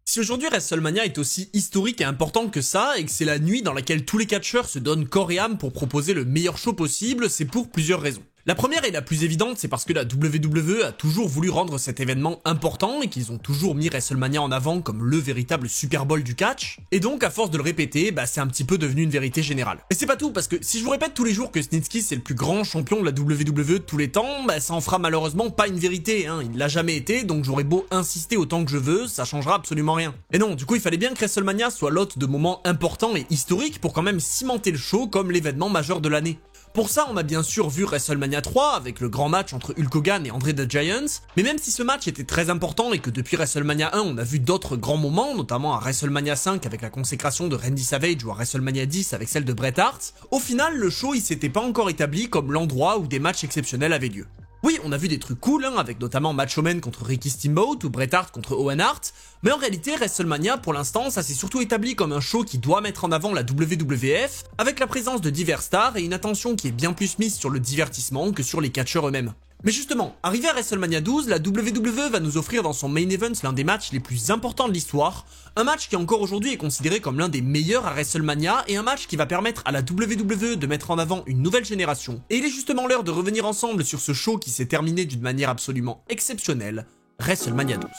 Si aujourd'hui WrestleMania est aussi historique et important que ça, et que c'est la nuit dans laquelle tous les catcheurs se donnent corps et âme pour proposer le meilleur show possible, c'est pour plusieurs raisons. La première et la plus évidente, c'est parce que la WWE a toujours voulu rendre cet événement important et qu'ils ont toujours mis WrestleMania en avant comme le véritable Super Bowl du catch. Et donc, à force de le répéter, c'est un petit peu devenu une vérité générale. Et c'est pas tout, parce que si je vous répète tous les jours que Snitsky c'est le plus grand champion de la WWE de tous les temps, ça en fera malheureusement pas une vérité, il l'a jamais été, donc j'aurais beau insister autant que je veux, ça changera absolument rien. Et non, du coup il fallait bien que WrestleMania soit l'hôte de moments importants et historiques pour quand même cimenter le show comme l'événement majeur de l'année. Pour ça, on a bien sûr vu WrestleMania 3 avec le grand match entre Hulk Hogan et Andre the Giant, mais même si ce match était très important et que depuis WrestleMania 1 on a vu d'autres grands moments, notamment à WrestleMania 5 avec la consécration de Randy Savage ou à WrestleMania 10 avec celle de Bret Hart, au final le show il s'était pas encore établi comme l'endroit où des matchs exceptionnels avaient lieu. Oui, on a vu des trucs cool, avec notamment Macho Man contre Ricky Steamboat ou Bret Hart contre Owen Hart, mais en réalité WrestleMania pour l'instant ça s'est surtout établi comme un show qui doit mettre en avant la WWF, avec la présence de divers stars et une attention qui est bien plus mise sur le divertissement que sur les catcheurs eux-mêmes. Mais justement, arrivé à WrestleMania 12, la WWE va nous offrir dans son main event l'un des matchs les plus importants de l'histoire, un match qui encore aujourd'hui est considéré comme l'un des meilleurs à WrestleMania et un match qui va permettre à la WWE de mettre en avant une nouvelle génération. Et il est justement l'heure de revenir ensemble sur ce show qui s'est terminé d'une manière absolument exceptionnelle, WrestleMania 12.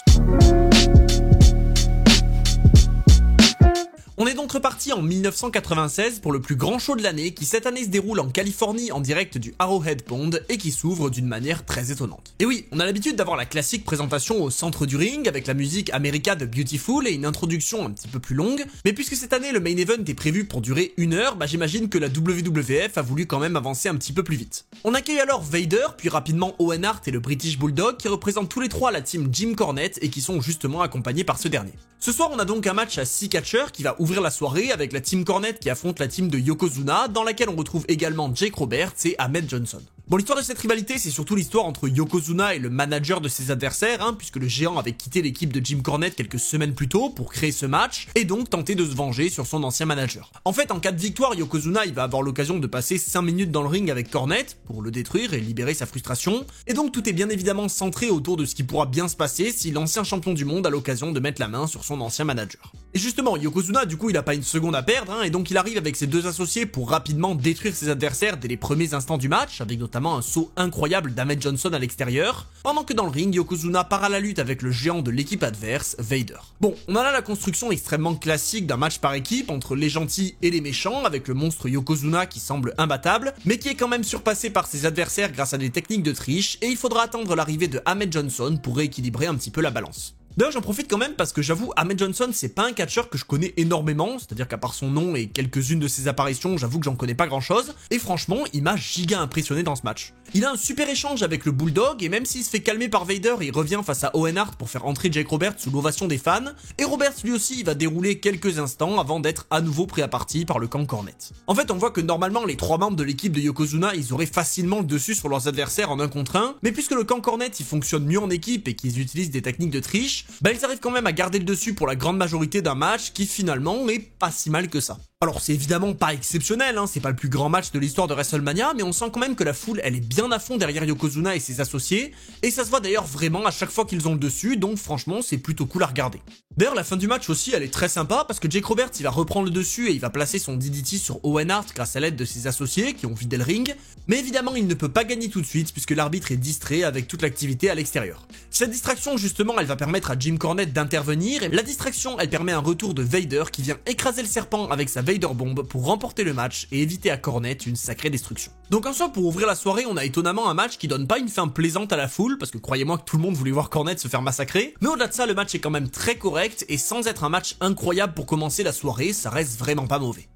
On est donc reparti en 1996 pour le plus grand show de l'année qui cette année se déroule en Californie en direct du Arrowhead Pond et qui s'ouvre d'une manière très étonnante. Et oui, on a l'habitude d'avoir la classique présentation au centre du ring avec la musique America the Beautiful et une introduction un petit peu plus longue, mais puisque cette année le main event est prévu pour durer 1 heure, j'imagine que la WWF a voulu quand même avancer un petit peu plus vite. On accueille alors Vader, puis rapidement Owen Hart et le British Bulldog qui représentent tous les trois la team Jim Cornette et qui sont justement accompagnés par ce dernier. Ce soir on a donc un match à 6 catcheurs qui va ouvrir la soirée avec la team Cornette qui affronte la team de Yokozuna, dans laquelle on retrouve également Jake Roberts et Ahmed Johnson. Bon, l'histoire de cette rivalité, c'est surtout l'histoire entre Yokozuna et le manager de ses adversaires, puisque le géant avait quitté l'équipe de Jim Cornette quelques semaines plus tôt pour créer ce match, et donc tenter de se venger sur son ancien manager. En fait, en cas de victoire, Yokozuna il va avoir l'occasion de passer 5 minutes dans le ring avec Cornette, pour le détruire et libérer sa frustration, et donc tout est bien évidemment centré autour de ce qui pourra bien se passer si l'ancien champion du monde a l'occasion de mettre la main sur son ancien manager. Et justement, Yokozuna, du coup, il a pas une seconde à perdre, et donc il arrive avec ses deux associés pour rapidement détruire ses adversaires dès les premiers instants du match, avec notamment un saut incroyable d'Ahmed Johnson à l'extérieur, pendant que dans le ring, Yokozuna part à la lutte avec le géant de l'équipe adverse, Vader. Bon, on a là la construction extrêmement classique d'un match par équipe entre les gentils et les méchants, avec le monstre Yokozuna qui semble imbattable, mais qui est quand même surpassé par ses adversaires grâce à des techniques de triche, et il faudra attendre l'arrivée de Ahmed Johnson pour rééquilibrer un petit peu la balance. D'ailleurs j'en profite quand même parce que j'avoue Ahmed Johnson c'est pas un catcheur que je connais énormément, c'est-à-dire qu'à part son nom et quelques-unes de ses apparitions j'avoue que j'en connais pas grand chose, et franchement il m'a giga impressionné dans ce match. Il a un super échange avec le Bulldog et même s'il se fait calmer par Vader il revient face à Owen Hart pour faire entrer Jake Roberts sous l'ovation des fans, et Roberts lui aussi il va dérouler quelques instants avant d'être à nouveau pris à partie par le camp Cornette. En fait on voit que normalement les 3 membres de l'équipe de Yokozuna ils auraient facilement le dessus sur leurs adversaires en 1 contre 1, mais puisque le camp Cornette il fonctionne mieux en équipe et qu'ils utilisent des techniques de triche, ils arrivent quand même à garder le dessus pour la grande majorité d'un match qui finalement est pas si mal que ça. Alors c'est évidemment pas exceptionnel, c'est pas le plus grand match de l'histoire de WrestleMania, mais on sent quand même que la foule elle est bien à fond derrière Yokozuna et ses associés, et ça se voit d'ailleurs vraiment à chaque fois qu'ils ont le dessus, donc franchement c'est plutôt cool à regarder. D'ailleurs la fin du match aussi elle est très sympa parce que Jake Roberts il va reprendre le dessus et il va placer son DDT sur Owen Hart grâce à l'aide de ses associés qui ont vidé le ring, mais évidemment il ne peut pas gagner tout de suite puisque l'arbitre est distrait avec toute l'activité à l'extérieur. Cette distraction justement elle va permettre à Jim Cornette d'intervenir, et la distraction elle permet un retour de Vader qui vient écraser le serpent avec sa Vader Bomb pour remporter le match et éviter à Cornette une sacrée destruction. Donc en soi pour ouvrir la soirée on a étonnamment un match qui donne pas une fin plaisante à la foule parce que croyez-moi que tout le monde voulait voir Cornette se faire massacrer, mais au-delà de ça le match est quand même très correct et sans être un match incroyable pour commencer la soirée ça reste vraiment pas mauvais.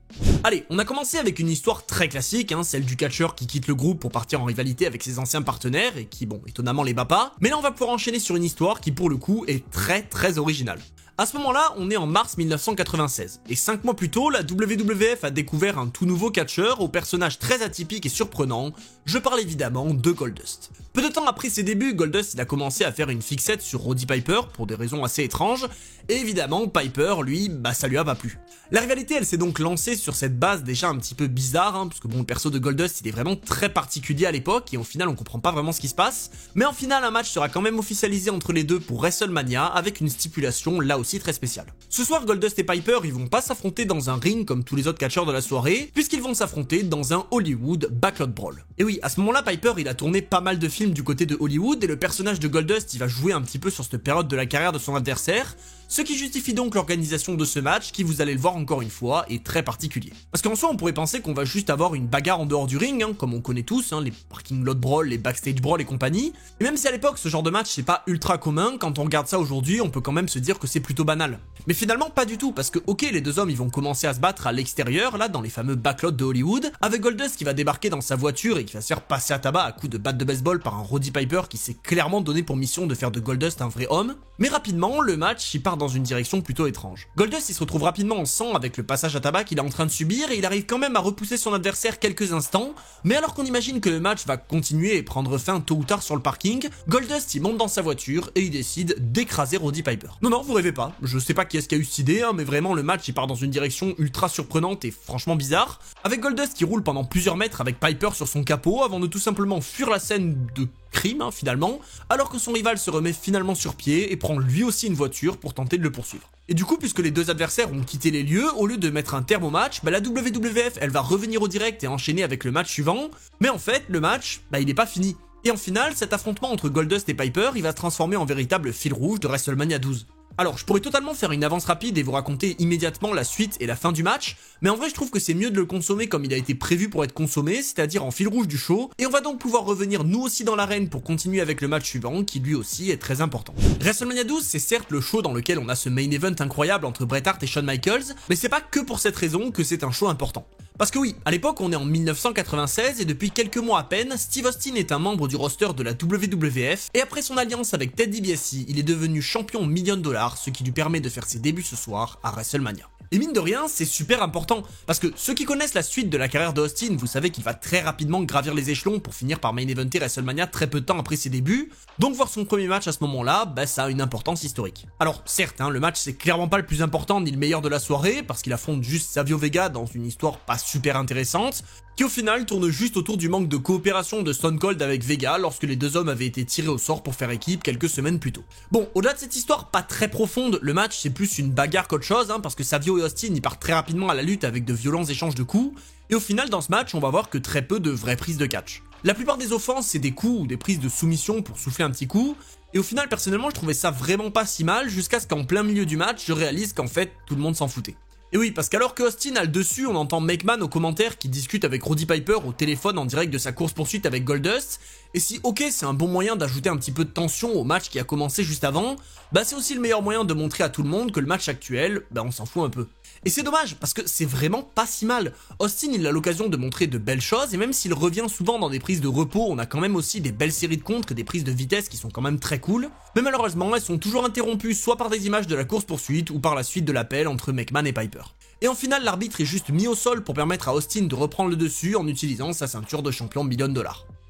Allez, on a commencé avec une histoire très classique, celle du catcheur qui quitte le groupe pour partir en rivalité avec ses anciens partenaires et qui, étonnamment les bat pas, mais là on va pouvoir enchaîner sur une histoire qui pour le coup est très originale. À ce moment-là, on est en mars 1996, et 5 mois plus tôt, la WWF a découvert un tout nouveau catcheur au personnage très atypique et surprenant, je parle évidemment de Goldust. Peu de temps après ses débuts, Goldust il a commencé à faire une fixette sur Roddy Piper pour des raisons assez étranges, et évidemment Piper, lui, ça lui a pas plu. La rivalité elle s'est donc lancée sur cette base déjà un petit peu bizarre, parce que le perso de Goldust il est vraiment très particulier à l'époque, et au final on comprend pas vraiment ce qui se passe, mais en final un match sera quand même officialisé entre les deux pour WrestleMania, avec une stipulation là aussi aussi très spécial. Ce soir, Goldust et Piper, ils vont pas s'affronter dans un ring comme tous les autres catcheurs de la soirée, puisqu'ils vont s'affronter dans un Hollywood Backlot Brawl. Et oui, à ce moment-là, Piper, il a tourné pas mal de films du côté de Hollywood, et le personnage de Goldust, il va jouer un petit peu sur cette période de la carrière de son adversaire, ce qui justifie donc l'organisation de ce match qui, vous allez le voir encore une fois, est très particulier. Parce qu'en soi, on pourrait penser qu'on va juste avoir une bagarre en dehors du ring, comme on connaît tous, les parking lot brawl, les backstage brawl et compagnie. Et même si à l'époque, ce genre de match c'est pas ultra commun, quand on regarde ça aujourd'hui, on peut quand même se dire que c'est plutôt banal. Mais finalement, pas du tout, parce que ok, les deux hommes ils vont commencer à se battre à l'extérieur, là, dans les fameux backlots de Hollywood, avec Goldust qui va débarquer dans sa voiture et qui va se faire passer à tabac à coups de batte de baseball par un Roddy Piper qui s'est clairement donné pour mission de faire de Goldust un vrai homme. Mais rapidement, le match il part dans une direction plutôt étrange. Goldust il se retrouve rapidement en sang avec le passage à tabac qu'il est en train de subir et il arrive quand même à repousser son adversaire quelques instants, mais alors qu'on imagine que le match va continuer et prendre fin tôt ou tard sur le parking, Goldust il monte dans sa voiture et il décide d'écraser Roddy Piper. Non, vous rêvez pas, je sais pas qui est-ce qui a eu cette idée, mais vraiment le match il part dans une direction ultra surprenante et franchement bizarre, avec Goldust qui roule pendant plusieurs mètres avec Piper sur son capot avant de tout simplement fuir la scène de crime finalement, alors que son rival se remet finalement sur pied et prend lui aussi une voiture pour tenter de le poursuivre. Et du coup, puisque les deux adversaires ont quitté les lieux, au lieu de mettre un terme au match, la WWF elle va revenir au direct et enchaîner avec le match suivant, mais en fait le match, il est pas fini. Et en finale, cet affrontement entre Goldust et Piper, il va se transformer en véritable fil rouge de WrestleMania 12. Alors, je pourrais totalement faire une avance rapide et vous raconter immédiatement la suite et la fin du match, mais en vrai je trouve que c'est mieux de le consommer comme il a été prévu pour être consommé, c'est-à-dire en fil rouge du show, et on va donc pouvoir revenir nous aussi dans l'arène pour continuer avec le match suivant, qui lui aussi est très important. WrestleMania 12, c'est certes le show dans lequel on a ce main event incroyable entre Bret Hart et Shawn Michaels, mais c'est pas que pour cette raison que c'est un show important. Parce que oui, à l'époque on est en 1996 et depuis quelques mois à peine, Steve Austin est un membre du roster de la WWF et après son alliance avec Ted DiBiase, il est devenu champion $1 million, ce qui lui permet de faire ses débuts ce soir à WrestleMania. Et mine de rien, c'est super important, parce que ceux qui connaissent la suite de la carrière d'Austin, vous savez qu'il va très rapidement gravir les échelons pour finir par main eventer WrestleMania très peu de temps après ses débuts, donc voir son premier match à ce moment-là, ça a une importance historique. Alors certes, le match c'est clairement pas le plus important ni le meilleur de la soirée, parce qu'il affronte juste Savio Vega dans une histoire pas super intéressante, qui au final tourne juste autour du manque de coopération de Stone Cold avec Vega lorsque les deux hommes avaient été tirés au sort pour faire équipe quelques semaines plus tôt. Bon, au-delà de cette histoire pas très profonde, le match c'est plus une bagarre qu'autre chose, parce que Savio et Austin ils partent très rapidement à la lutte avec de violents échanges de coups, et au final dans ce match on va voir que très peu de vraies prises de catch. La plupart des offenses c'est des coups ou des prises de soumission pour souffler un petit coup, et au final personnellement je trouvais ça vraiment pas si mal jusqu'à ce qu'en plein milieu du match je réalise qu'en fait tout le monde s'en foutait. Et oui, parce qu'alors que Austin a le dessus, on entend McMahon aux commentaires qui discute avec Roddy Piper au téléphone en direct de sa course-poursuite avec Goldust, et si ok c'est un bon moyen d'ajouter un petit peu de tension au match qui a commencé juste avant, c'est aussi le meilleur moyen de montrer à tout le monde que le match actuel, on s'en fout un peu. Et c'est dommage, parce que c'est vraiment pas si mal. Austin il a l'occasion de montrer de belles choses, et même s'il revient souvent dans des prises de repos, on a quand même aussi des belles séries de contres et des prises de vitesse qui sont quand même très cool, mais malheureusement elles sont toujours interrompues soit par des images de la course-poursuite ou par la suite de l'appel entre McMahon et Piper. Et en finale, l'arbitre est juste mis au sol pour permettre à Austin de reprendre le dessus en utilisant sa ceinture de champion $1 million.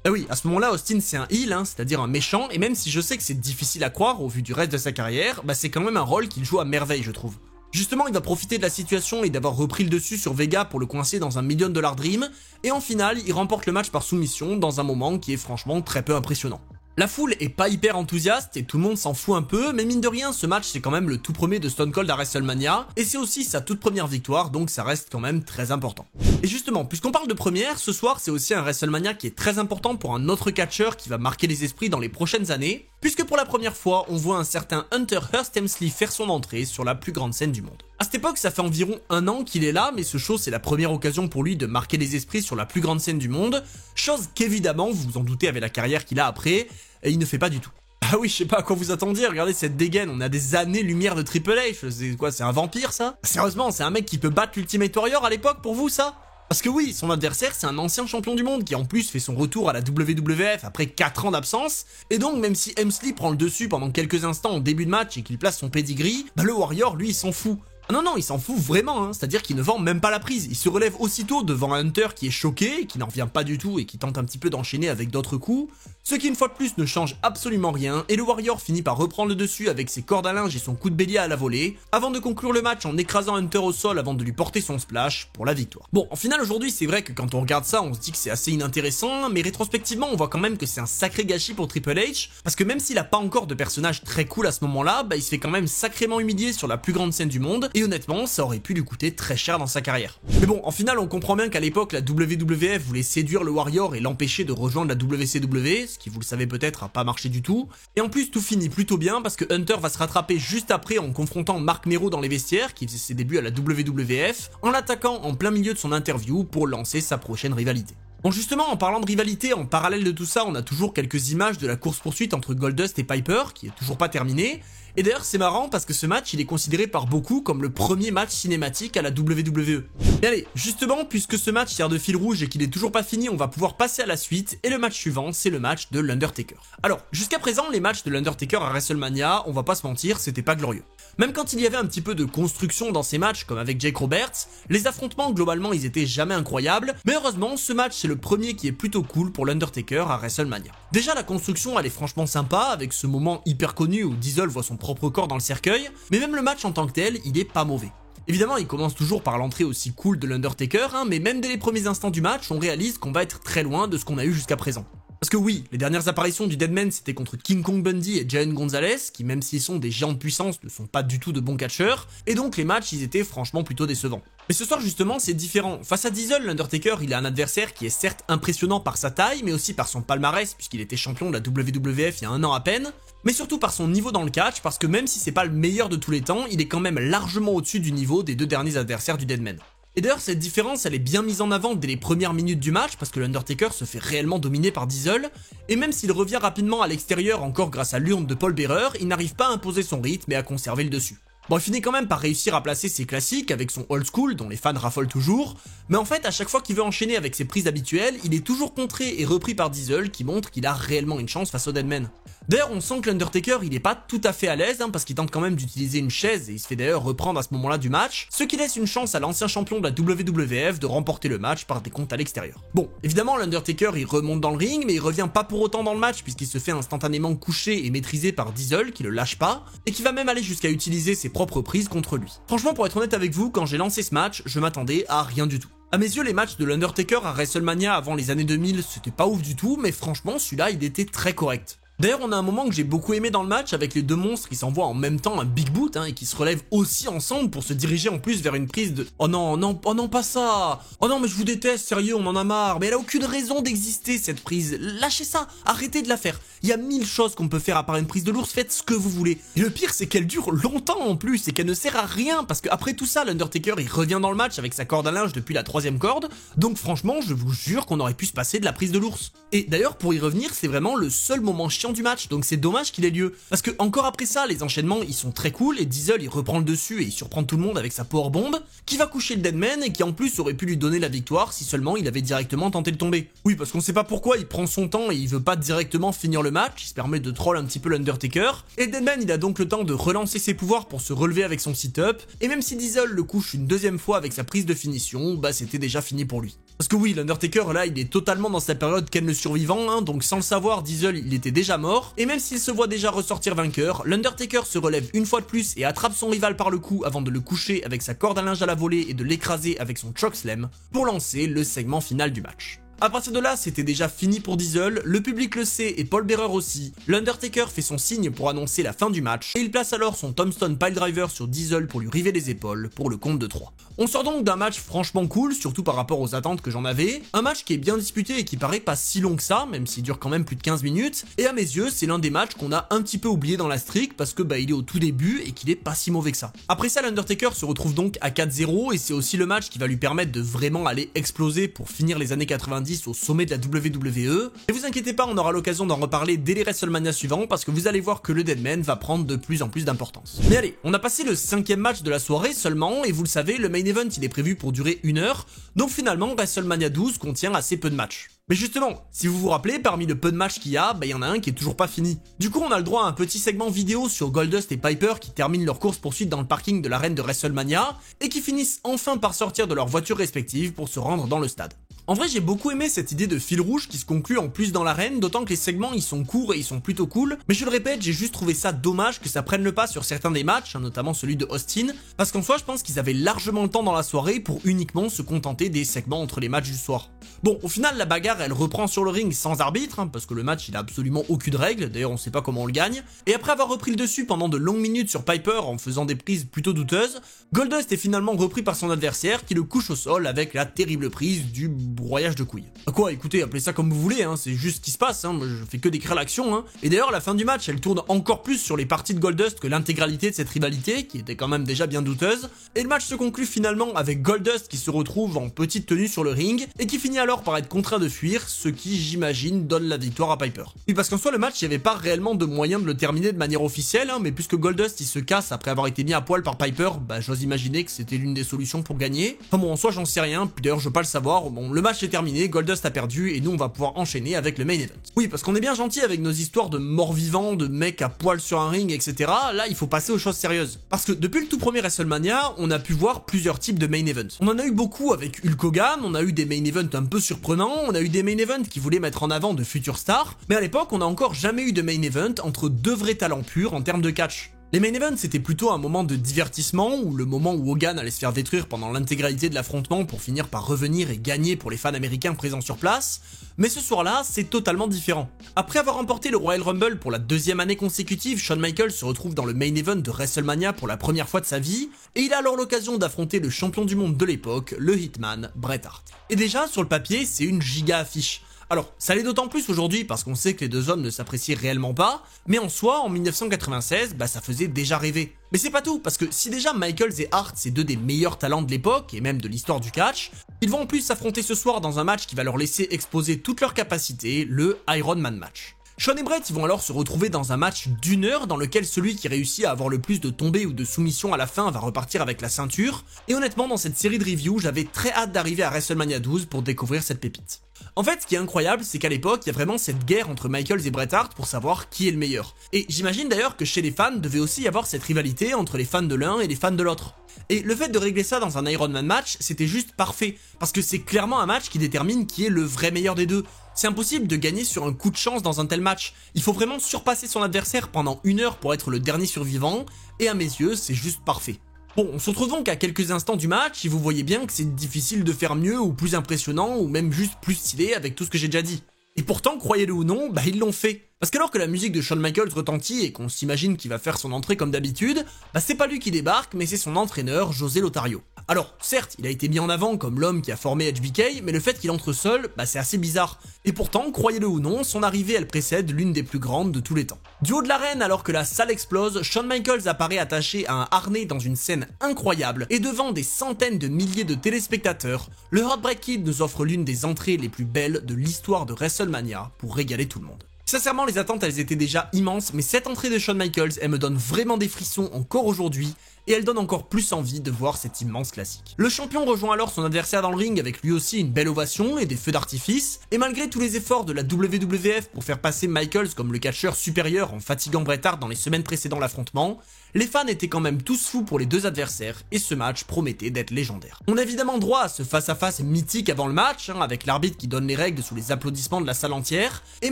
Ah oui, à ce moment-là, Austin c'est un heel, c'est-à-dire un méchant, et même si je sais que c'est difficile à croire au vu du reste de sa carrière, c'est quand même un rôle qu'il joue à merveille je trouve. Justement, il va profiter de la situation et d'avoir repris le dessus sur Vega pour le coincer dans un $1 million dream, et en finale, il remporte le match par soumission dans un moment qui est franchement très peu impressionnant. La foule est pas hyper enthousiaste et tout le monde s'en fout un peu, mais mine de rien, ce match c'est quand même le tout premier de Stone Cold à WrestleMania, et c'est aussi sa toute première victoire, donc ça reste quand même très important. Et justement, puisqu'on parle de première, ce soir c'est aussi un WrestleMania qui est très important pour un autre catcheur qui va marquer les esprits dans les prochaines années, puisque pour la première fois, on voit un certain Hunter Hearst Helmsley faire son entrée sur la plus grande scène du monde. À cette époque, ça fait environ 1 an qu'il est là, mais ce show c'est la première occasion pour lui de marquer les esprits sur la plus grande scène du monde, chose qu'évidemment, vous vous en doutez avec la carrière qu'il a après, et il ne fait pas du tout. Ah oui, je sais pas à quoi vous attendiez, regardez cette dégaine, on a des années-lumière de Triple H, c'est quoi, c'est un vampire ça? Sérieusement, c'est un mec qui peut battre l'Ultimate Warrior à l'époque pour vous ça? Parce que oui, son adversaire c'est un ancien champion du monde qui en plus fait son retour à la WWF après 4 ans d'absence, et donc même si Helmsley prend le dessus pendant quelques instants au début de match et qu'il place son pedigree, le Warrior lui il s'en fout. Ah non, il s'en fout vraiment, hein. C'est-à-dire qu'il ne vend même pas la prise. Il se relève aussitôt devant un Hunter qui est choqué, qui n'en revient pas du tout et qui tente un petit peu d'enchaîner avec d'autres coups, ce qui une fois de plus ne change absolument rien, et le Warrior finit par reprendre le dessus avec ses cordes à linge et son coup de bélier à la volée, avant de conclure le match en écrasant Hunter au sol avant de lui porter son splash pour la victoire. Bon, en final aujourd'hui c'est vrai que quand on regarde ça on se dit que c'est assez inintéressant, mais rétrospectivement on voit quand même que c'est un sacré gâchis pour Triple H, parce que même s'il a pas encore de personnage très cool à ce moment-là, il se fait quand même sacrément humilier sur la plus grande scène du monde, et honnêtement ça aurait pu lui coûter très cher dans sa carrière. Mais bon, en final on comprend bien qu'à l'époque la WWF voulait séduire le Warrior et l'empêcher de rejoindre la WCW, ce qui vous le savez peut-être a pas marché du tout, et en plus tout finit plutôt bien parce que Hunter va se rattraper juste après en confrontant Marc Mero dans les vestiaires, qui faisait ses débuts à la WWF, en l'attaquant en plein milieu de son interview pour lancer sa prochaine rivalité. Bon justement, en parlant de rivalité, en parallèle de tout ça, on a toujours quelques images de la course-poursuite entre Goldust et Piper, qui est toujours pas terminée, et d'ailleurs c'est marrant parce que ce match il est considéré par beaucoup comme le premier match cinématique à la WWE. Et allez, justement, puisque ce match sert de fil rouge et qu'il est toujours pas fini, on va pouvoir passer à la suite, et le match suivant c'est le match de l'Undertaker. Alors, jusqu'à présent, les matchs de l'Undertaker à WrestleMania, on va pas se mentir, c'était pas glorieux. Même quand il y avait un petit peu de construction dans ces matchs, comme avec Jake Roberts, les affrontements globalement ils étaient jamais incroyables, mais heureusement ce match c'est le premier qui est plutôt cool pour l'Undertaker à WrestleMania. Déjà la construction elle est franchement sympa, avec ce moment hyper connu où Diesel voit son propre corps dans le cercueil, mais même le match en tant que tel, il est pas mauvais. Évidemment, il commence toujours par l'entrée aussi cool de l'Undertaker, mais même dès les premiers instants du match, on réalise qu'on va être très loin de ce qu'on a eu jusqu'à présent. Parce que oui, les dernières apparitions du Deadman c'était contre King Kong Bundy et Giant Gonzalez, qui même s'ils sont des géants de puissance ne sont pas du tout de bons catcheurs, et donc les matchs ils étaient franchement plutôt décevants. Mais ce soir justement c'est différent. Face à Diesel, l'Undertaker il a un adversaire qui est certes impressionnant par sa taille, mais aussi par son palmarès puisqu'il était champion de la WWF il y a 1 an à peine, mais surtout par son niveau dans le catch, parce que même si c'est pas le meilleur de tous les temps, il est quand même largement au-dessus du niveau des 2 derniers adversaires du Deadman. Et d'ailleurs cette différence elle est bien mise en avant dès les premières minutes du match parce que l'Undertaker se fait réellement dominer par Diesel, et même s'il revient rapidement à l'extérieur encore grâce à l'urne de Paul Bearer, il n'arrive pas à imposer son rythme et à conserver le dessus. Bon, il finit quand même par réussir à placer ses classiques avec son old school dont les fans raffolent toujours, mais en fait à chaque fois qu'il veut enchaîner avec ses prises habituelles, il est toujours contré et repris par Diesel qui montre qu'il a réellement une chance face au Deadman. D'ailleurs on sent que l'Undertaker il est pas tout à fait à l'aise parce qu'il tente quand même d'utiliser une chaise et il se fait d'ailleurs reprendre à ce moment là du match, ce qui laisse une chance à l'ancien champion de la WWF de remporter le match par des comptes à l'extérieur. Bon, évidemment l'Undertaker il remonte dans le ring mais il revient pas pour autant dans le match puisqu'il se fait instantanément coucher et maîtriser par Diesel qui le lâche pas et qui va même aller jusqu'à utiliser ses propres prises contre lui. Franchement pour être honnête avec vous, quand j'ai lancé ce match, je m'attendais à rien du tout. À mes yeux, les matchs de l'Undertaker à WrestleMania avant les années 2000, c'était pas ouf du tout, mais franchement, celui-là, il était très correct. D'ailleurs, on a un moment que j'ai beaucoup aimé dans le match avec les deux monstres qui s'envoient en même temps un big boot et qui se relèvent aussi ensemble pour se diriger en plus vers une prise de... Oh non, pas ça. Oh non, mais je vous déteste, sérieux, on en a marre. Mais elle a aucune raison d'exister cette prise. Lâchez ça, arrêtez de la faire. Il y a 1000 choses qu'on peut faire à part une prise de l'ours, faites ce que vous voulez. Et le pire, c'est qu'elle dure longtemps en plus et qu'elle ne sert à rien parce qu'après tout ça, l'Undertaker il revient dans le match avec sa corde à linge depuis la 3e corde. Donc franchement, je vous jure qu'on aurait pu se passer de la prise de l'ours. Et d'ailleurs, pour y revenir, c'est vraiment le seul moment chiant du match, donc c'est dommage qu'il ait lieu. Parce que encore après ça, les enchaînements ils sont très cool et Diesel il reprend le dessus et il surprend tout le monde avec sa powerbomb, qui va coucher le Deadman et qui en plus aurait pu lui donner la victoire si seulement il avait directement tenté de tomber. Oui, parce qu'on sait pas pourquoi il prend son temps et il veut pas directement finir le match, il se permet de troll un petit peu l'Undertaker, et Deadman il a donc le temps de relancer ses pouvoirs pour se relever avec son sit-up, et même si Diesel le couche une 2e fois avec sa prise de finition, c'était déjà fini pour lui. Parce que oui, l'Undertaker là il est totalement dans sa période Ken le survivant, donc sans le savoir Diesel il était déjà mort, et même s'il se voit déjà ressortir vainqueur, l'Undertaker se relève une fois de plus et attrape son rival par le cou avant de le coucher avec sa corde à linge à la volée et de l'écraser avec son chokeslam pour lancer le segment final du match. À partir de là, c'était déjà fini pour Diesel, le public le sait et Paul Bearer aussi. L'Undertaker fait son signe pour annoncer la fin du match et il place alors son Tombstone Piledriver sur Diesel pour lui river les épaules pour le compte de 3. On sort donc d'un match franchement cool, surtout par rapport aux attentes que j'en avais, un match qui est bien disputé et qui paraît pas si long que ça, même s'il dure quand même plus de 15 minutes, et à mes yeux, c'est l'un des matchs qu'on a un petit peu oublié dans la streak parce que il est au tout début et qu'il est pas si mauvais que ça. Après ça, l'Undertaker se retrouve donc à 4-0 et c'est aussi le match qui va lui permettre de vraiment aller exploser pour finir les années 90 90 au sommet de la WWE. Et vous inquiétez pas, on aura l'occasion d'en reparler dès les WrestleMania suivants parce que vous allez voir que le Deadman va prendre de plus en plus d'importance. Mais allez, on a passé le 5e match de la soirée seulement et vous le savez, le main event il est prévu pour durer 1 heure, donc finalement WrestleMania 12 contient assez peu de matchs. Mais justement, si vous vous rappelez, parmi le peu de matchs qu'il y a, y en a un qui est toujours pas fini. Du coup, on a le droit à un petit segment vidéo sur Goldust et Piper qui terminent leur course-poursuite dans le parking de l'arène de WrestleMania et qui finissent enfin par sortir de leurs voitures respectives pour se rendre dans le stade. En vrai, j'ai beaucoup aimé cette idée de fil rouge qui se conclut en plus dans l'arène, d'autant que les segments ils sont courts et ils sont plutôt cool, mais je le répète, j'ai juste trouvé ça dommage que ça prenne le pas sur certains des matchs, notamment celui de Austin, parce qu'en soi je pense qu'ils avaient largement le temps dans la soirée pour uniquement se contenter des segments entre les matchs du soir. Bon, au final la bagarre elle reprend sur le ring sans arbitre, parce que le match il a absolument aucune règle, d'ailleurs on sait pas comment on le gagne, et après avoir repris le dessus pendant de longues minutes sur Piper en faisant des prises plutôt douteuses, Goldust est finalement repris par son adversaire qui le couche au sol avec la terrible prise du broyage de couilles. Quoi, écoutez, appelez ça comme vous voulez, c'est juste ce qui se passe, moi je fais que décrire l'action, Et d'ailleurs, la fin du match, elle tourne encore plus sur les parties de Goldust que l'intégralité de cette rivalité, qui était quand même déjà bien douteuse, et le match se conclut finalement avec Goldust qui se retrouve en petite tenue sur le ring, et qui finit alors par être contraint de fuir, ce qui, j'imagine, donne la victoire à Piper. Oui, parce qu'en soi, le match, il n'y avait pas réellement de moyen de le terminer de manière officielle, mais puisque Goldust, il se casse après avoir été mis à poil par Piper, j'ose imaginer que c'était l'une des solutions pour gagner. Enfin bon, en soi, j'en sais rien, puis d'ailleurs, je veux pas le savoir, bon, le match est terminé, Goldust a perdu et nous on va pouvoir enchaîner avec le main event. Oui, parce qu'on est bien gentil avec nos histoires de morts-vivants, de mecs à poil sur un ring, etc. Là, il faut passer aux choses sérieuses. Parce que depuis le tout premier WrestleMania, on a pu voir plusieurs types de main events. On en a eu beaucoup avec Hulk Hogan, on a eu des main events un peu surprenants, on a eu des main events qui voulaient mettre en avant de futures stars, mais à l'époque, on n'a encore jamais eu de main event entre deux vrais talents purs en termes de catch. Les main events c'était plutôt un moment de divertissement ou le moment où Hogan allait se faire détruire pendant l'intégralité de l'affrontement pour finir par revenir et gagner pour les fans américains présents sur place, mais ce soir-là c'est totalement différent. Après avoir remporté le Royal Rumble pour la 2e année consécutive, Shawn Michaels se retrouve dans le main event de WrestleMania pour la première fois de sa vie, et il a alors l'occasion d'affronter le champion du monde de l'époque, le Hitman, Bret Hart. Et déjà sur le papier c'est une giga affiche. Alors, ça l'est d'autant plus aujourd'hui parce qu'on sait que les deux hommes ne s'apprécient réellement pas, mais en soi, en 1996, ça faisait déjà rêver. Mais c'est pas tout, parce que si déjà Michaels et Hart, c'est deux des meilleurs talents de l'époque, et même de l'histoire du catch, ils vont en plus s'affronter ce soir dans un match qui va leur laisser exposer toutes leurs capacités, le Iron Man match. Shawn et Bret ils vont alors se retrouver dans un match d'1 heure dans lequel celui qui réussit à avoir le plus de tombées ou de soumissions à la fin va repartir avec la ceinture, et honnêtement dans cette série de reviews, j'avais très hâte d'arriver à WrestleMania 12 pour découvrir cette pépite. En fait, ce qui est incroyable, c'est qu'à l'époque, il y a vraiment cette guerre entre Michaels et Bret Hart pour savoir qui est le meilleur. Et j'imagine d'ailleurs que chez les fans, devait aussi y avoir cette rivalité entre les fans de l'un et les fans de l'autre. Et le fait de régler ça dans un Iron Man match, c'était juste parfait, parce que c'est clairement un match qui détermine qui est le vrai meilleur des deux. C'est impossible de gagner sur un coup de chance dans un tel match. Il faut vraiment surpasser son adversaire pendant 1 heure pour être le dernier survivant, et à mes yeux, c'est juste parfait. Bon, on se retrouve donc à quelques instants du match et vous voyez bien que c'est difficile de faire mieux ou plus impressionnant ou même juste plus stylé avec tout ce que j'ai déjà dit. Et pourtant, croyez-le ou non, ils l'ont fait. Parce qu'alors que la musique de Shawn Michaels retentit et qu'on s'imagine qu'il va faire son entrée comme d'habitude, c'est pas lui qui débarque, mais c'est son entraîneur, José Lothario. Alors, certes, il a été mis en avant comme l'homme qui a formé HBK, mais le fait qu'il entre seul, c'est assez bizarre. Et pourtant, croyez-le ou non, son arrivée elle précède l'une des plus grandes de tous les temps. Du haut de l'arène, alors que la salle explose, Shawn Michaels apparaît attaché à un harnais dans une scène incroyable, et devant des centaines de milliers de téléspectateurs, le Heartbreak Kid nous offre l'une des entrées les plus belles de l'histoire de WrestleMania pour régaler tout le monde. Sincèrement, les attentes elles étaient déjà immenses, mais cette entrée de Shawn Michaels, elle me donne vraiment des frissons encore aujourd'hui, et elle donne encore plus envie de voir cet immense classique. Le champion rejoint alors son adversaire dans le ring avec lui aussi une belle ovation et des feux d'artifice, et malgré tous les efforts de la WWF pour faire passer Michaels comme le catcheur supérieur en fatiguant Bret Hart dans les semaines précédant l'affrontement, les fans étaient quand même tous fous pour les deux adversaires, et ce match promettait d'être légendaire. On a évidemment droit à ce face-à-face mythique avant le match, avec l'arbitre qui donne les règles sous les applaudissements de la salle entière, et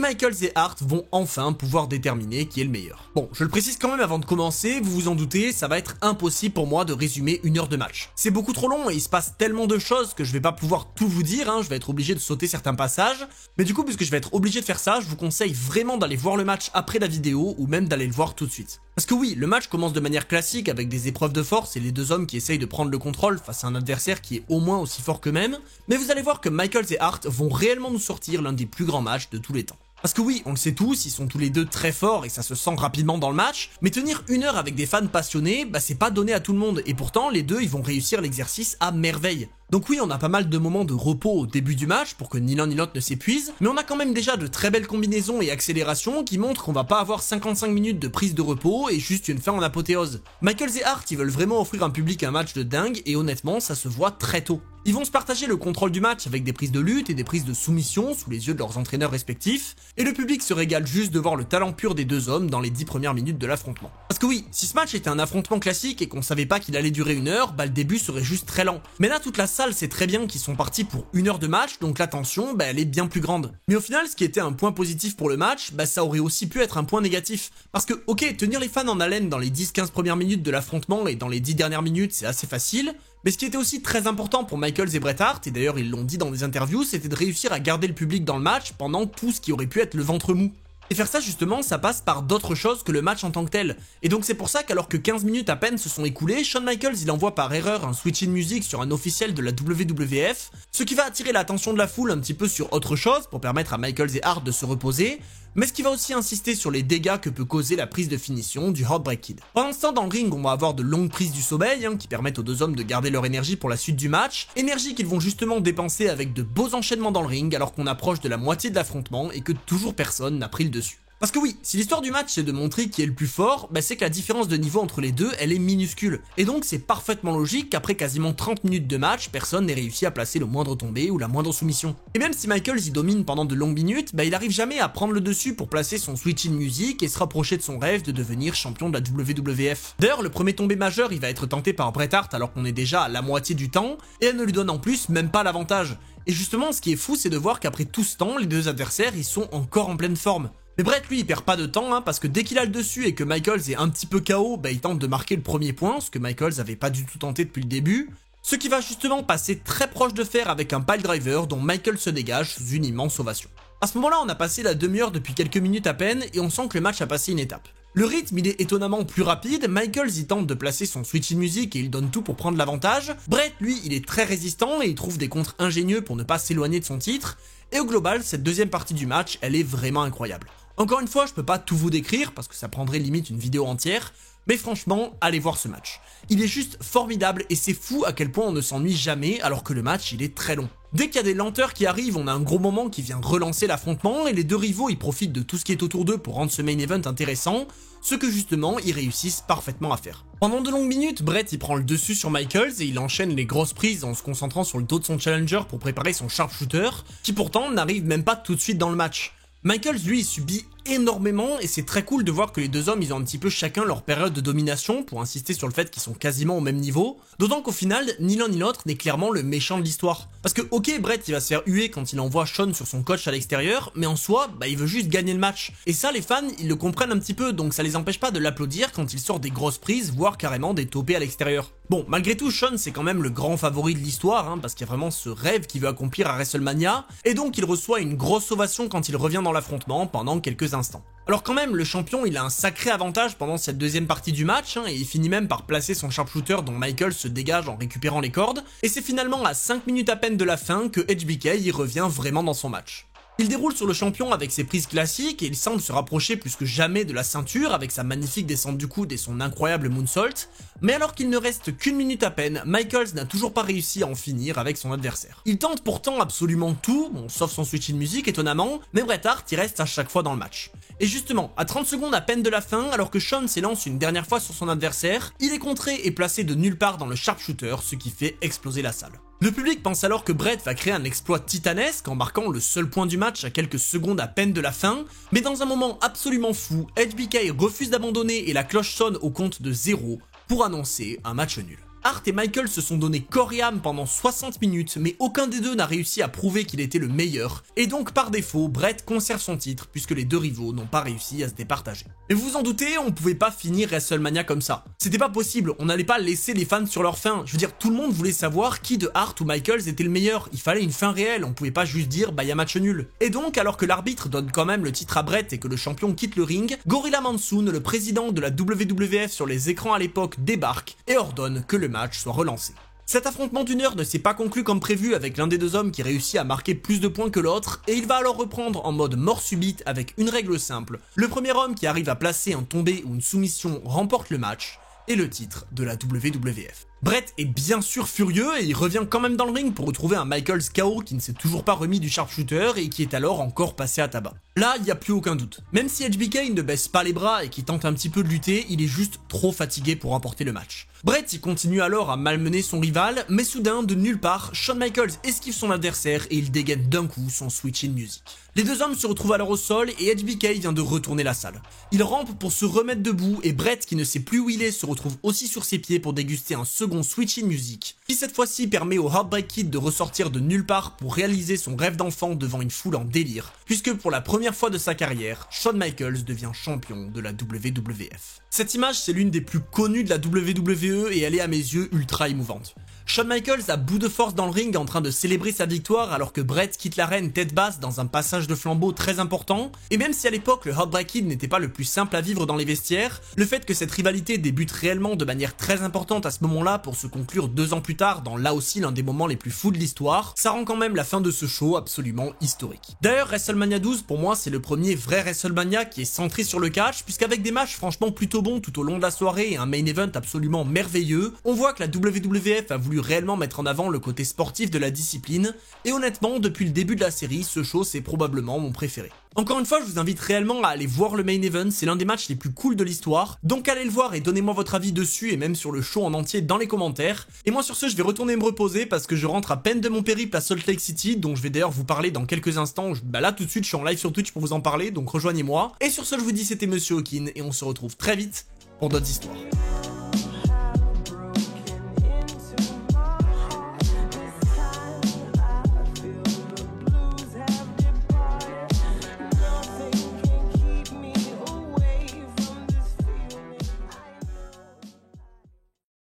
Michaels et Hart vont enfin pouvoir déterminer qui est le meilleur. Bon, je le précise quand même avant de commencer, vous vous en doutez, ça va être impossible pour moi de résumer 1 heure de match. C'est beaucoup trop long et il se passe tellement de choses que je vais pas pouvoir tout vous dire, je vais être obligé de sauter certains passages, mais du coup puisque je vais être obligé de faire ça, je vous conseille vraiment d'aller voir le match après la vidéo ou même d'aller le voir tout de suite. Parce que oui, le match commence de manière classique avec des épreuves de force et les deux hommes qui essayent de prendre le contrôle face à un adversaire qui est au moins aussi fort qu'eux-mêmes, mais vous allez voir que Michaels et Hart vont réellement nous sortir l'un des plus grands matchs de tous les temps. Parce que oui, on le sait tous, ils sont tous les deux très forts et ça se sent rapidement dans le match, mais tenir 1 heure avec des fans passionnés, c'est pas donné à tout le monde, et pourtant les deux ils vont réussir l'exercice à merveille. Donc oui, on a pas mal de moments de repos au début du match pour que ni l'un ni l'autre ne s'épuise, mais on a quand même déjà de très belles combinaisons et accélérations qui montrent qu'on va pas avoir 55 minutes de prise de repos et juste une fin en apothéose. Michaels et Hart, ils veulent vraiment offrir un public un match de dingue et honnêtement, ça se voit très tôt. Ils vont se partager le contrôle du match avec des prises de lutte et des prises de soumission sous les yeux de leurs entraîneurs respectifs, et le public se régale juste de voir le talent pur des deux hommes dans les 10 premières minutes de l'affrontement. Parce que oui, si ce match était un affrontement classique et qu'on savait pas qu'il allait durer 1 heure, bah le début serait juste très lent. Mais là, toute la salle sait très bien qu'ils sont partis pour 1 heure de match, donc la tension, bah elle est bien plus grande. Mais au final, ce qui était un point positif pour le match, bah ça aurait aussi pu être un point négatif. Parce que, ok, tenir les fans en haleine dans les 10-15 premières minutes de l'affrontement et dans les 10 dernières minutes, c'est assez facile. Mais ce qui était aussi très important pour Michaels et Bret Hart, et d'ailleurs ils l'ont dit dans des interviews, c'était de réussir à garder le public dans le match pendant tout ce qui aurait pu être le ventre mou. Et faire ça justement, ça passe par d'autres choses que le match en tant que tel. Et donc c'est pour ça qu'alors que 15 minutes à peine se sont écoulées, Shawn Michaels il envoie par erreur un switch in music sur un officiel de la WWF, ce qui va attirer l'attention de la foule un petit peu sur autre chose pour permettre à Michaels et Hart de se reposer, mais ce qui va aussi insister sur les dégâts que peut causer la prise de finition du Heartbreak Kid. Pendant ce temps, dans le ring, on va avoir de longues prises du sommeil qui permettent aux deux hommes de garder leur énergie pour la suite du match, énergie qu'ils vont justement dépenser avec de beaux enchaînements dans le ring alors qu'on approche de la moitié de l'affrontement et que toujours personne n'a pris le dessus. Parce que oui, si l'histoire du match c'est de montrer qui est le plus fort, bah c'est que la différence de niveau entre les deux, elle est minuscule. Et donc c'est parfaitement logique qu'après quasiment 30 minutes de match, personne n'ait réussi à placer le moindre tombé ou la moindre soumission. Et même si Michaels y domine pendant de longues minutes, bah il arrive jamais à prendre le dessus pour placer son switch in music et se rapprocher de son rêve de devenir champion de la WWF. D'ailleurs, le premier tombé majeur, il va être tenté par Bret Hart alors qu'on est déjà à la moitié du temps, et elle ne lui donne en plus même pas l'avantage. Et justement, ce qui est fou, c'est de voir qu'après tout ce temps, les deux adversaires, ils sont encore en pleine forme. Mais Bret lui il perd pas de temps parce que dès qu'il a le dessus et que Michaels est un petit peu KO, bah il tente de marquer le premier point, ce que Michaels avait pas du tout tenté depuis le début, ce qui va justement passer très proche de faire avec un pile driver dont Michaels se dégage sous une immense ovation. À ce moment-là on a passé la demi-heure depuis quelques minutes à peine et on sent que le match a passé une étape. Le rythme il est étonnamment plus rapide, Michaels il tente de placer son switch in music et il donne tout pour prendre l'avantage, Bret lui il est très résistant et il trouve des contres ingénieux pour ne pas s'éloigner de son titre, et au global cette deuxième partie du match elle est vraiment incroyable. Encore une fois, je peux pas tout vous décrire parce que ça prendrait limite une vidéo entière, mais franchement, allez voir ce match. Il est juste formidable et c'est fou à quel point on ne s'ennuie jamais alors que le match il est très long. Dès qu'il y a des lenteurs qui arrivent, on a un gros moment qui vient relancer l'affrontement et les deux rivaux ils profitent de tout ce qui est autour d'eux pour rendre ce main event intéressant, ce que justement ils réussissent parfaitement à faire. Pendant de longues minutes, Bret il prend le dessus sur Michaels et il enchaîne les grosses prises en se concentrant sur le dos de son challenger pour préparer son sharpshooter, qui pourtant n'arrive même pas tout de suite dans le match. Michaels lui il subit énormément et c'est très cool de voir que les deux hommes ils ont un petit peu chacun leur période de domination pour insister sur le fait qu'ils sont quasiment au même niveau, d'autant qu'au final ni l'un ni l'autre n'est clairement le méchant de l'histoire. Parce que ok Bret il va se faire huer quand il envoie Shawn sur son coach à l'extérieur, mais en soi bah il veut juste gagner le match. Et ça les fans ils le comprennent un petit peu donc ça les empêche pas de l'applaudir quand il sort des grosses prises voire carrément des topés à l'extérieur. Bon malgré tout Shawn c'est quand même le grand favori de l'histoire parce qu'il y a vraiment ce rêve qu'il veut accomplir à WrestleMania et donc il reçoit une grosse ovation quand il revient dans l'affrontement pendant quelques instants. Alors quand même, le champion il a un sacré avantage pendant cette deuxième partie du match et il finit même par placer son sharpshooter dont Michaels se dégage en récupérant les cordes, et c'est finalement à 5 minutes à peine de la fin que HBK y revient vraiment dans son match. Il déroule sur le champion avec ses prises classiques et il semble se rapprocher plus que jamais de la ceinture avec sa magnifique descente du coude et son incroyable moonsault, mais alors qu'il ne reste qu'une minute à peine, Michaels n'a toujours pas réussi à en finir avec son adversaire. Il tente pourtant absolument tout, bon, sauf son switch in music étonnamment, mais Bret Hart y reste à chaque fois dans le match. Et justement, à 30 secondes à peine de la fin, alors que Shawn s'élance une dernière fois sur son adversaire, il est contré et placé de nulle part dans le sharpshooter, ce qui fait exploser la salle. Le public pense alors que Bret va créer un exploit titanesque en marquant le seul point du match à quelques secondes à peine de la fin, mais dans un moment absolument fou, HBK refuse d'abandonner et la cloche sonne au compte de 0 pour annoncer un match nul. Hart et Michaels se sont donné corps et âme pendant 60 minutes, mais aucun des deux n'a réussi à prouver qu'il était le meilleur, et donc par défaut, Bret conserve son titre puisque les deux rivaux n'ont pas réussi à se départager. Mais vous vous en doutez, on pouvait pas finir WrestleMania comme ça. C'était pas possible, on n'allait pas laisser les fans sur leur faim. Je veux dire, tout le monde voulait savoir qui de Hart ou Michaels était le meilleur. Il fallait une fin réelle, on pouvait pas juste dire bah y a match nul. Et donc, alors que l'arbitre donne quand même le titre à Bret et que le champion quitte le ring, Gorilla Monsoon, le président de la WWF sur les écrans à l'époque, débarque et ordonne que le match soit relancé. Cet affrontement d'une heure ne s'est pas conclu comme prévu avec l'un des deux hommes qui réussit à marquer plus de points que l'autre, et il va alors reprendre en mode mort subite avec une règle simple. Le premier homme qui arrive à placer un tombé ou une soumission remporte le match, et le titre de la WWF. Bret est bien sûr furieux et il revient quand même dans le ring pour retrouver un Michaels KO qui ne s'est toujours pas remis du sharpshooter et qui est alors encore passé à tabac. Là, il n'y a plus aucun doute. Même si HBK ne baisse pas les bras et qu'il tente un petit peu de lutter, il est juste trop fatigué pour remporter le match. Bret il continue alors à malmener son rival, mais soudain, de nulle part, Shawn Michaels esquive son adversaire et il dégaine d'un coup son switch in music. Les deux hommes se retrouvent alors au sol et HBK vient de retourner la salle. Il rampe pour se remettre debout et Bret, qui ne sait plus où il est, se retrouve aussi sur ses pieds pour déguster un second switch in music, qui cette fois-ci permet au Heartbreak Kid de ressortir de nulle part pour réaliser son rêve d'enfant devant une foule en délire, puisque pour la première fois de sa carrière, Shawn Michaels devient champion de la WWF. Cette image, c'est l'une des plus connues de la WWE et elle est à mes yeux ultra émouvante. Shawn Michaels à bout de force dans le ring en train de célébrer sa victoire alors que Bret quitte l'arène tête basse dans un passage de flambeau très important, et même si à l'époque le Heartbreak Kid n'était pas le plus simple à vivre dans les vestiaires, le fait que cette rivalité débute réellement de manière très importante à ce moment-là pour se conclure 2 ans plus tard dans là aussi l'un des moments les plus fous de l'histoire, ça rend quand même la fin de ce show absolument historique. D'ailleurs WrestleMania 12 pour moi c'est le premier vrai WrestleMania qui est centré sur le catch, puisqu'avec des matchs franchement plutôt bons tout au long de la soirée et un main event absolument merveilleux, on voit que la WWF a voulu réellement mettre en avant le côté sportif de la discipline, et honnêtement depuis le début de la série, ce show c'est probablement mon préféré. Encore une fois, je vous invite réellement à aller voir le main event, c'est l'un des matchs les plus cool de l'histoire, donc allez le voir et donnez-moi votre avis dessus et même sur le show en entier dans les commentaires. Et moi sur ce, je vais retourner me reposer parce que je rentre à peine de mon périple à Salt Lake City, dont je vais d'ailleurs vous parler dans quelques instants. Là tout de suite, je suis en live sur Twitch pour vous en parler, donc rejoignez-moi. Et sur ce, je vous dis c'était Monsieur Hawkin et on se retrouve très vite pour d'autres histoires.